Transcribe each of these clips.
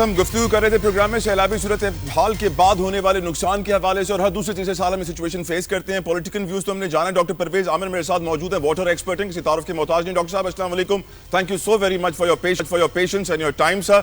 ہم گفتگو کر رہے تھے پروگرام میں سیلابی صورتحال کے بعد ہونے والے نقصان کے حوالے سے اور ہر دوسرے تیسرے سال میں سچویشن فیس کرتے ہیں. پولیٹیکل ویوز تو ہم نے جانا. ڈاکٹر پرویز عامر میرے ساتھ موجود ہیں, واٹر ایکسپرٹ ہیں, کسی تعارف کے محتاج نہیں. ڈاکٹر صاحب السلام علیکم. Thank you so very much for your patience and your time sir.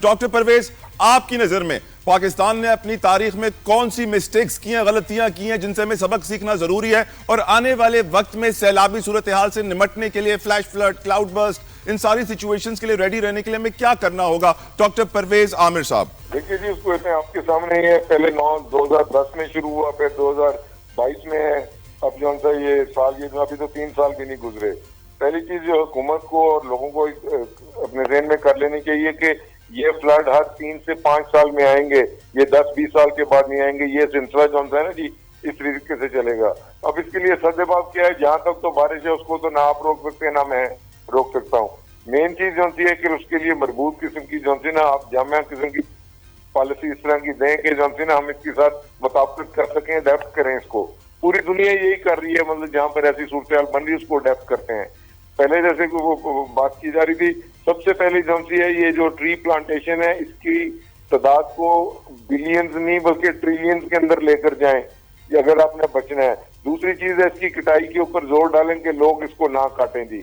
Doctor Parvez, آپ کی نظر میں پاکستان نے اپنی تاریخ میں کون سی مسٹیکس کی ہیں, غلطیاں کی ہیں جن سے ہمیں سبق سیکھنا ضروری ہے, اور آنے والے وقت میں سیلابی صورتحال سے نمٹنے کے لیے, فلیش فلڈ, کلاؤڈ برسٹ, ان ساری سچویشنز کے لیے ریڈی رہنے کے لیے ہمیں کیا کرنا ہوگا؟ ڈاکٹر پرویز عامر صاحب. دیکھیے جی, اس کو آپ کے سامنے ہی ہے. پہلے 2010 میں شروع ہوا, پھر 2022 میں ہے. اب جو ہے یہ سال, یہ ابھی تو 3 سال بھی نہیں گزرے. پہلی چیز جو حکومت کو اور لوگوں کو اپنے ذہن میں کر لینی چاہیے کہ یہ فلڈ ہر 3 سے 5 سال میں آئیں گے, یہ 10-20 سال کے بعد نہیں آئیں گے. یہ سلسلہ جو ہے نا جی, اس طریقے سے چلے گا. اب اس کے لیے سدباب کیا ہے؟ جہاں تک تو بارش ہے اس کو تو نہ آپ روک سکتے ہیں نہ میں روک سکتا ہوں. مین چیز جو ہے کہ اس کے لیے مربوط قسم کی جو ہے نا آپ جامع قسم کی پالیسی اس طرح کی دیں کہ جو ہے نا ہم اس کے ساتھ مطابقت کر سکیں, اڈیپٹ کریں اس کو. پوری دنیا یہی کر رہی ہے, مطلب جہاں پر ایسی صورتحال بن رہی ہے اس کو اڈیپٹ کرتے ہیں. پہلے جیسے کہ وہ بات کی جا رہی تھی, سب سے پہلی جو ہے یہ جو ٹری پلانٹیشن ہے اس کی تعداد کو بلینز نہیں بلکہ ٹریلینز کے اندر لے کر جائیں یہ اگر آپ نے بچنا ہے. دوسری چیز ہے اس کی کٹائی کے اوپر زور ڈالیں کہ لوگ اس کو نہ کاٹیں جی.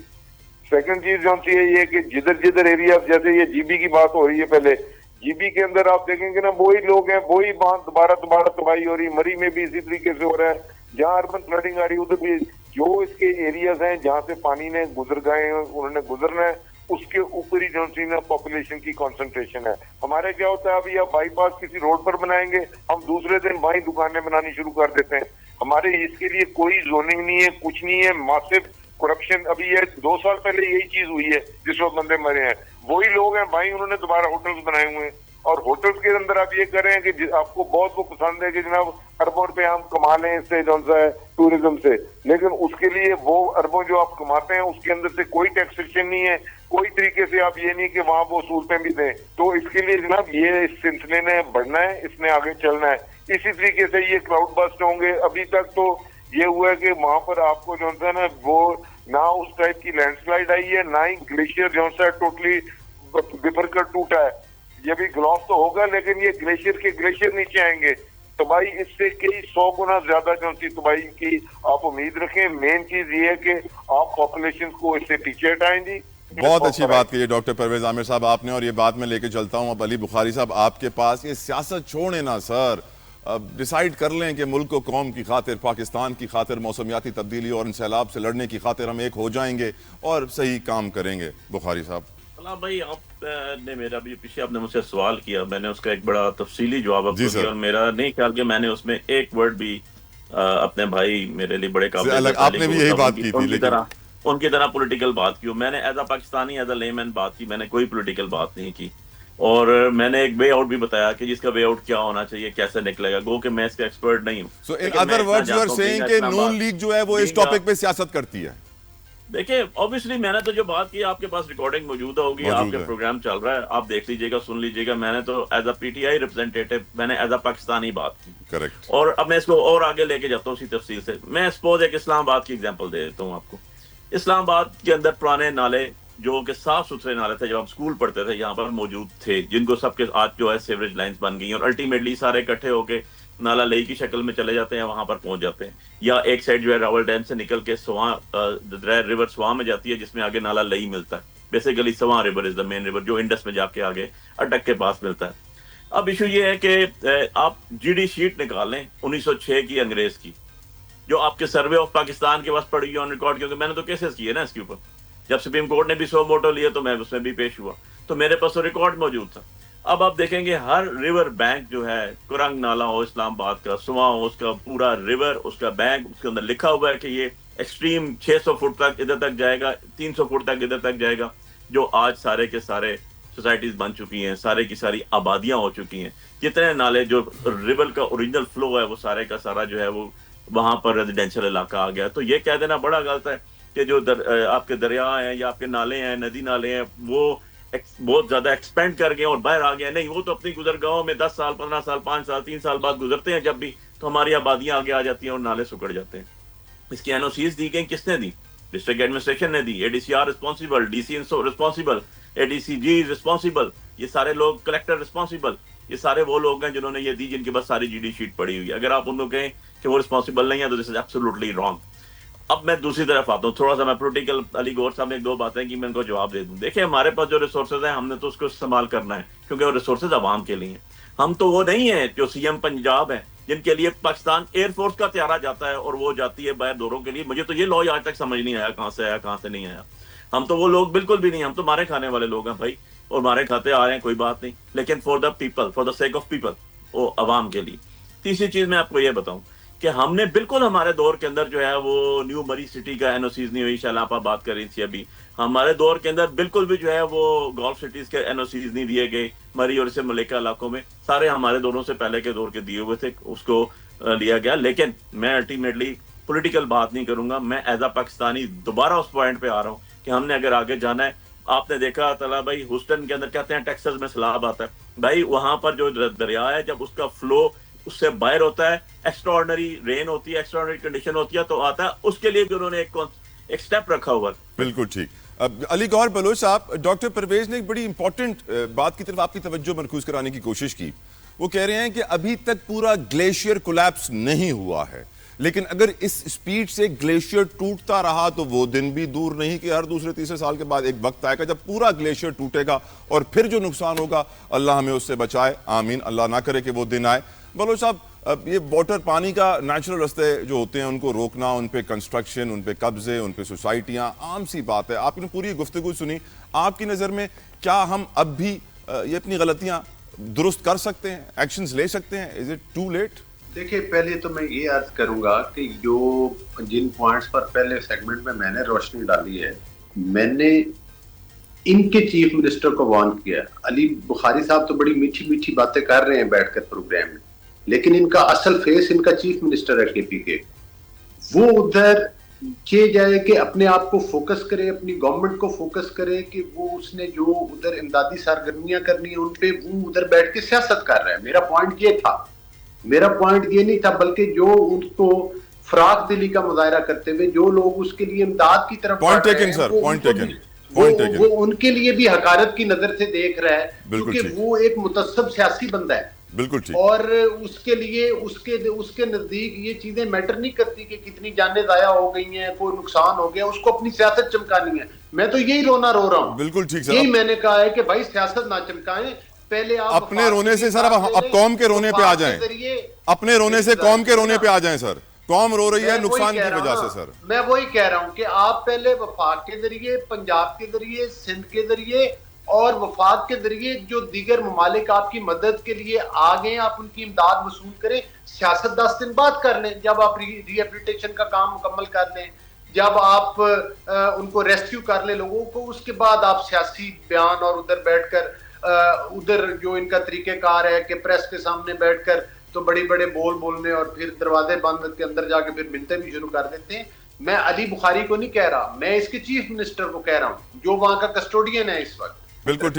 سیکنڈ چیز جو ہے یہ کہ جدھر ایریا, جیسے یہ جی بی کی بات ہو رہی ہے, پہلے جی بی کے اندر آپ دیکھیں گے نا وہی لوگ ہیں, وہی باندھ دوبارہ تباہی ہو رہی ہے. مری میں بھی اسی طریقے سے ہو رہا ہے. جہاں اربن فلڈنگ آ رہی ہے ادھر بھی جو اس کے ایریاز ہیں جہاں سے پانی نے گزر گئے ہیں, انہوں نے گزرنا ہے, اس کے اوپر ہی جو ہے پاپولیشن کی کانسنٹریشن ہے. ہمارے کیا ہوتا ہے, ابھی آپ بائی پاس کسی روڈ پر بنائیں گے, ہم دوسرے دن وہیں دکانیں بنانی شروع کر دیتے ہیں. ہمارے اس کے لیے کوئی زوننگ نہیں ہے, کچھ نہیں ہے. ماسف کرپشن, ابھی یہ 2 سال پہلے یہی چیز ہوئی ہے جس وقت بندے مرے ہیں. وہی لوگ ہیں بھائی, انہوں نے دوبارہ ہوٹلز بنائے ہوئے ہیں, اور ہوٹلز کے اندر آپ یہ کر رہے ہیں کہ آپ کو بہت وہ پسند ہے کہ جناب اربوں روپے ہم کما لیں اس سے, جو ہے ٹوریزم سے, لیکن اس کے لیے وہ اربوں جو آپ کماتے ہیں اس کے اندر سے کوئی ٹیکسیشن نہیں ہے, کوئی طریقے سے آپ یہ نہیں کہ وہاں وہ سہولتیں بھی دیں. تو اس کے لیے جناب یہ اس سلسلے نے بڑھنا ہے, اس نے آگے چلنا ہے. اسی طریقے سے یہ کلاؤڈ برسٹ ہوں گے. ابھی تک تو یہ ہوا ہے کہ وہاں پر آپ کو جو ہے نا وہ نہ اس ٹائپ کی لینڈ سلائڈ آئی ہے, نہ ہی گلیشیئر جو ہے ٹوٹلی بفر کر ٹوٹا ہے. یہ بھی گلاف تو ہوگا لیکن یہ گلیشیئر نیچے آئیں گے. تباہی اس سے کئی 100 گنا زیادہ جو سی تباہی کی آپ امید رکھیں. مین چیز یہ ہے کہ آپ پاپولیشن کو اس سے پیچھے ہٹائیں جی. بہت اچھی بات کہی ڈاکٹر پرویز عامر صاحب آپ نے, اور یہ بات میں لے کے چلتا ہوں اب علی بخاری صاحب آپ کے پاس. یہ سیاست چھوڑیں نا سر, ڈیسائیڈ کر لیں کہ ملک و قوم کی خاطر, پاکستان کی خاطر, موسمیاتی تبدیلی اور ان سیلاب سے لڑنے کی خاطر ہم ایک ہو جائیں گے اور صحیح کام کریں گے. بخاری صاحب. بھائی, آپ نے میرا بھی پیچھے آپ نے مجھ سے سوال کیا, میں نے اس کا ایک بڑا تفصیلی جواب آپ کو دیا, اور میرا نہیں خیال کہ میں نے اس میں ایک ورڈ بھی اپنے بھائی میرے لیے بڑے قابل آپ نے بھی یہی بات کی تھی, ان کی طرح پولیٹیکل بات کی. میں نے as a Pakistani, as a لے مین بات کی, میں نے کوئی پولیٹیکل بات نہیں کی. اور میں نے ایک وے آؤٹ بھی بتایا کہ جس کا وے آؤٹ کیا ہونا چاہیے, کیسے نکلے گا. گو کہ میں اس کا ایکسپرٹ نہیں ہوں. So in other words you are saying کہ نون لیگ جو ہے وہ اس ٹاپک پہ سیاست کرتی ہے. دیکھیں obviously میں نے تو جو بات کی, آپ کے پاس ریکارڈنگ موجود ہوگی, آپ کے پروگرام چل رہا ہے, آپ دیکھ لیجئے گا, سن لیجئے گا. میں نے تو as a P T I representative, میں نے ایز اے پاکستانی بات کی. کریکٹ. اور اب میں اس کو اور آگے لے کے جاتا ہوں اسی تفصیل سے. میں سپوز ایک اسلام آباد کی ایگزامپل دے دیتا ہوں آپ کو. اسلام آباد کے اندر پرانے نالے جو کہ صاف ستھرے نالے تھے, جب ہم اسکول پڑھتے تھے یہاں پر موجود تھے, جن کو سب کے آج جو ہے سیوریج لائنز بن گئی ہیں, اور الٹیمیٹلی سارے اکٹھے ہو کے نالا لئی کی شکل میں چلے جاتے ہیں, وہاں پر پہنچ جاتے ہیں. یا ایک سائڈ جو ہے راول ڈیم سے نکل کے سواں ریور سواں میں جاتی ہے, جس میں آگے نالا لئی ملتا ہے. Basically Soan river is the main river, جو انڈس میں جا کے آگے اٹک کے پاس ملتا ہے. اب ایشو یہ ہے کہ آپ جی ڈی شیٹ نکال لیں 1906 کی انگریز کی, جو آپ کے سروے آف پاکستان کے پاس پڑی ہوئی آن ریکارڈ, کیونکہ میں نے تو کیسز کیے نا اس کے اوپر. جب سپریم کورٹ نے بھی سو موٹو لیا تو میں اس میں بھی پیش ہوا, تو میرے پاس تو ریکارڈ موجود تھا. اب آپ دیکھیں گے ہر ریور بینک جو ہے, کرنگ نالا ہو اسلام آباد کا, سواں ہو, اس کا پورا ریور, اس کا بینک, اس کے اندر لکھا ہوا ہے کہ یہ ایکسٹریم 600 فٹ تک ادھر تک جائے گا, 300 فٹ تک ادھر تک جائے گا. جو آج سارے کے سارے سوسائٹیز بن چکی ہیں, سارے کی ساری آبادیاں ہو چکی ہیں, جتنے نالے جو ریور کا اوریجنل فلو ہے وہ سارے کا سارا جو ہے وہ وہاں پر ریزیڈینشل علاقہ آ گیا. تو یہ کہہ دینا بڑا غلط ہے کہ جو آپ کے دریا ہیں یا آپ کے نالے ہیں, ندی نالے ہیں, وہ بہت زیادہ ایکسپینڈ کر گئے اور باہر آ گئے. نہیں, وہ تو اپنی گزرگاہوں میں 10 سال 15 سال 5 سال 3 سال بعد گزرتے ہیں, جب بھی تو ہماری آبادیاں آگے آ جاتی ہیں اور نالے سکڑ جاتے ہیں. اس کی این او سیز دی گئی, کس نے دی؟ ڈسٹرکٹ ایڈمنسٹریشن نے دی. A D C are responsible, D C responsible, A D C G responsible. یہ سارے لوگ کلیکٹر رسپانسبل، یہ سارے وہ لوگ ہیں جنہوں نے یہ دی جن کے پاس ساری جی ڈی شیٹ پڑی ہوئی ہے. اگر آپ ان کو کہیں کہ وہ رسپانسبل نہیں ہے تو دس از ایبسولوٹلی رانگ. اب میں دوسری طرف آتا ہوں تھوڑا سا. میں پولیٹیکل علی گور صاحب نے ایک دو باتیں کی، میں ان کو جواب دے دوں. دیکھیں ہمارے پاس جو ریسورسز ہیں ہم نے تو اس کو استعمال کرنا ہے کیونکہ وہ ریسورسز عوام کے لیے ہیں. ہم تو وہ نہیں ہیں جو سی ایم پنجاب ہیں جن کے لیے پاکستان ایئر فورس کا طیارہ جاتا ہے اور وہ جاتی ہے باہر دوروں کے لیے. مجھے تو یہ لا آج تک سمجھ نہیں آیا کہاں سے آیا کہاں سے نہیں آیا. ہم تو وہ لوگ بالکل بھی نہیں. ہم تو مارے کھانے والے لوگ ہیں بھائی، اور مارے کھاتے آ رہے ہیں کوئی بات نہیں، لیکن for the people, for the sake of people, وہ عوام کے لیے. تیسری چیز میں آپ کو یہ بتاؤں کہ ہم نے بالکل ہمارے دور کے اندر جو ہے وہ نیو مری سٹی کا این او سیز نہیں ہوئی. شاید آپ بات کر رہی تھی ابھی. ہمارے دور کے اندر بالکل بھی جو ہے وہ گولف سٹیز کے این او سیز نہیں دیے گئے مری اور اسے ملیکا علاقوں میں. سارے ہمارے دوروں سے پہلے کے دور کے دیے ہوئے تھے، اس کو لیا گیا. لیکن میں الٹیمیٹلی پولیٹیکل بات نہیں کروں گا. میں ایز اے پاکستانی دوبارہ اس پوائنٹ پہ آ رہا ہوں کہ ہم نے اگر آگے جانا ہے. آپ نے دیکھا طلع بھائی ہuston کے اندر کہتے ہیں ٹیکساس میں سیلاب آتا ہے بھائی. وہاں پر جو دریا ہے جب اس کا فلو اس سے باہر ہوتا ہے، ایکسٹرا آرڈنری رین ہوتی ہے، ایکسٹرا آرڈنری کنڈیشن ہوتی ہے تو آتا ہے. اس کے لیے بھی انہوں نے ایک سٹیپ رکھا ہوا ہے. بالکل ٹھیک. اب علی گوہر بلوچ صاحب، ڈاکٹر پرویز نے ایک بڑی امپورٹنٹ بات کی طرف آپ کی توجہ مرکوز کرانے کی کوشش کی. وہ کہہ رہے ہیں کہ ابھی تک پورا گلیشیئر کولیپس نہیں ہوا ہے، لیکن اگر اس سپیڈ سے گلیشیئر ٹوٹتا رہا تو وہ دن بھی دور نہیں کہ ہر دوسرے تیسرے سال کے بعد ایک وقت آئے گا جب پورا گلیشیئر ٹوٹے گا اور پھر جو نقصان ہوگا اللہ ہمیں اس سے بچائے، آمین، اللہ نہ کرے کہ وہ دن آئے. بلوچ صاحب، اب یہ واٹر پانی کا نیچرل رستے جو ہوتے ہیں ان کو روکنا، ان پہ کنسٹرکشن، ان پہ قبضے، ان پہ سوسائٹیاں عام سی بات ہے. آپ نے پوری گفتگو سنی. آپ کی نظر میں کیا ہم اب بھی یہ اپنی غلطیاں درست کر سکتے ہیں، ایکشنز لے سکتے ہیں؟ Is it too late? دیکھیں، پہلے تو میں یہ عرض کروں گا کہ جو جن پوائنٹس پر پہلے سیگمنٹ میں نے روشنی ڈالی ہے، میں نے ان کے چیف منسٹر کو وارن کیا. علی بخاری صاحب تو بڑی میٹھی میٹھی باتیں کر رہے ہیں بیٹھ کر پروگرام میں، لیکن ان کا اصل فیس ان کا چیف منسٹر ہے کے پی کے. وہ ادھر کیے جائے کہ اپنے آپ کو فوکس کرے، اپنی گورنمنٹ کو فوکس کرے کہ وہ اس نے جو ادھر امدادی سرگرمیاں کرنی ہیں ان پہ وہ ادھر بیٹھ کے سیاست کر رہا ہے. میرا پوائنٹ یہ تھا، میرا پوائنٹ یہ نہیں تھا، بلکہ جو ان کو فراق دلی کا مظاہرہ کرتے ہوئے جو لوگ اس کے لیے امداد کی طرف پوائنٹ ٹیکن سر، پوائنٹ ٹیکن. وہ ان کے لیے بھی حقارت کی نظر سے دیکھ رہا ہے کیونکہ وہ ایک متعصب سیاسی بندہ ہے. بالکل ٹھیک. اور اس کے لیے اس کے نزدیک یہ چیزیں میٹر نہیں کرتی کہ کتنی جانیں ضائع ہو گئی ہیں، کوئی نقصان ہو گیا، اس کو اپنی سیاست چمکانی ہے. میں تو یہی رونا رو رہا ہوں. بالکل ٹھیک سر. یہی میں نے کہا ہے کہ بھائی سیاست نہ چمکائیں، پہلے آپ اپنے رونے سے سر اب قوم کے رونے پہ آ جائیں. اپنے رونے سے قوم کے رونے پہ آ جائیں سر. قوم رو رہی ہے نقصان کی وجہ سے سر. میں وہی کہہ رہا ہوں کہ آپ پہلے وفاق کے ذریعے، پنجاب کے ذریعے، سندھ کے ذریعے اور وفاق کے ذریعے جو دیگر ممالک آپ کی مدد کے لیے آ گئے ہیں، آپ ان کی امداد وصول کریں. سیاست 10 دن بعد کر لیں جب آپ ری ایبلیٹیشن کا کام مکمل کر لیں، جب آپ ان کو ریسکیو کر لیں لوگوں کو. اس کے بعد آپ سیاسی بیان اور ادھر بیٹھ کر ادھر جو ان کا طریقہ کار ہے کہ پریس کے سامنے بیٹھ کر تو بڑے بڑے بول بولنے اور پھر دروازے بند کے اندر جا کے پھر منتیں بھی شروع کر دیتے ہیں. میں علی بخاری کو نہیں کہہ رہا، میں اس کے چیف منسٹر کو کہہ رہا ہوں جو وہاں کا کسٹوڈین ہے اس وقت. بالکل.